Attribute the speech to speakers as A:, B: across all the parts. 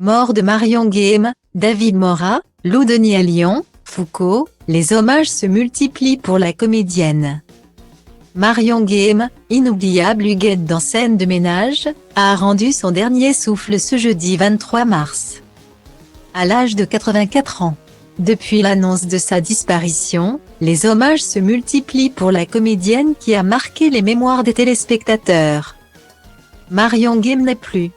A: Mort de Marion Guilhem, David Morat, Laudonnier à Lyon, Foucault, les hommages se multiplient pour la comédienne. Marion Guilhem, inoubliable Huguette dans Scène de ménage, a rendu son dernier souffle ce jeudi 23 mars. À l'âge de 84 ans. Depuis l'annonce de sa disparition, les hommages se multiplient pour la comédienne qui a marqué les mémoires des téléspectateurs. Marion Guilhem n'est plus.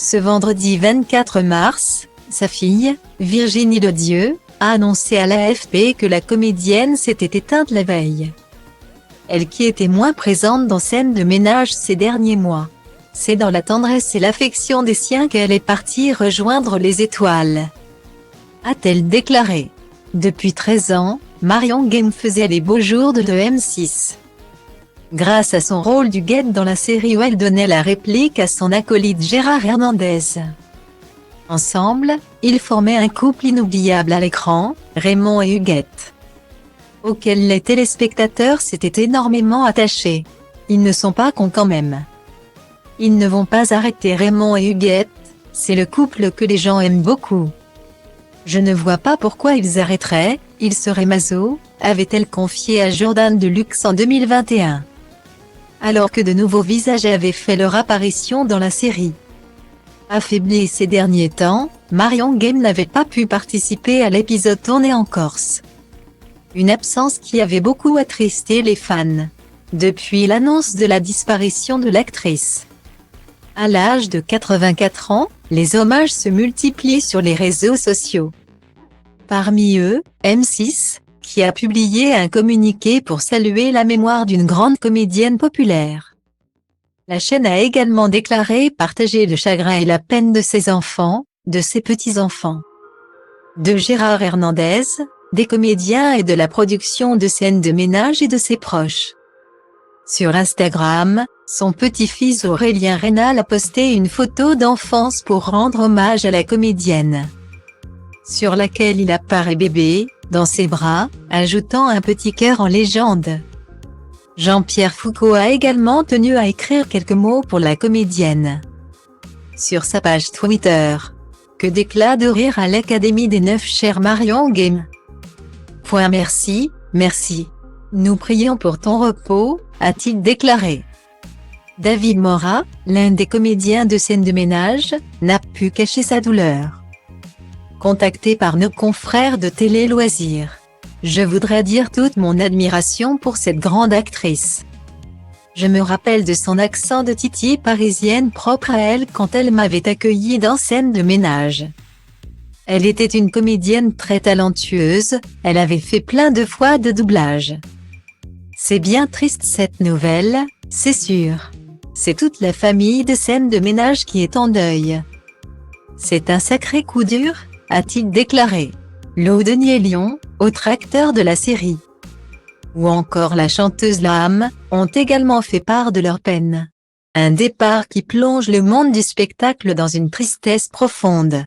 A: Ce vendredi 24 mars, sa fille, Virginie Ledieu, a annoncé à l'AFP que la comédienne s'était éteinte la veille. Elle qui était moins présente dans Scène de ménage ces derniers mois. C'est dans la tendresse et l'affection des siens qu'elle est partie rejoindre les étoiles. A-t-elle déclaré. Depuis 13 ans, Marion Guilhem faisait les beaux jours de M6. Grâce à son rôle d'Huguette dans la série où elle donnait la réplique à son acolyte Gérard Hernandez. Ensemble, ils formaient un couple inoubliable à l'écran, Raymond et Huguette, auquel les téléspectateurs s'étaient énormément attachés. Ils ne sont pas cons quand même. Ils ne vont pas arrêter Raymond et Huguette, c'est le couple que les gens aiment beaucoup. Je ne vois pas pourquoi ils arrêteraient, ils seraient maso, avait-elle confié à Jordan Deluxe en 2021. Alors que de nouveaux visages avaient fait leur apparition dans la série. Affaiblie ces derniers temps, Marion Guilhem n'avait pas pu participer à l'épisode tourné en Corse. Une absence qui avait beaucoup attristé les fans. Depuis l'annonce de la disparition de l'actrice. À l'âge de 84 ans, les hommages se multiplient sur les réseaux sociaux. Parmi eux, M6, qui a publié un communiqué pour saluer la mémoire d'une grande comédienne populaire. La chaîne a également déclaré partager le chagrin et la peine de ses enfants, de ses petits-enfants, de Gérard Hernandez, des comédiens et de la production de Scène de ménage et de ses proches. Sur Instagram, son petit-fils Aurélien Rénal a posté une photo d'enfance pour rendre hommage à la comédienne, sur laquelle il apparaît bébé, dans ses bras, ajoutant un petit cœur en légende. Jean-Pierre Foucault a également tenu à écrire quelques mots pour la comédienne. Sur sa page Twitter. Que d'éclat de rire à l'Académie des 9 chère Marion Guilhem. Merci, merci. Nous prions pour ton repos, a-t-il déclaré. David Morat, l'un des comédiens de Scène de ménage, n'a pu cacher sa douleur. Contacté par nos confrères de Télé Loisirs. Je voudrais dire toute mon admiration pour cette grande actrice. Je me rappelle de son accent de titi parisienne propre à elle quand elle m'avait accueilli dans Scène de ménage. Elle était une comédienne très talentueuse, elle avait fait plein de fois de doublage. C'est bien triste cette nouvelle, c'est sûr. C'est toute la famille de Scène de ménage qui est en deuil. C'est un sacré coup dur, a-t-il déclaré. Laudonnier Lyon, autre acteur de la série, ou encore la chanteuse Laham, ont également fait part de leur peine. Un départ qui plonge le monde du spectacle dans une tristesse profonde.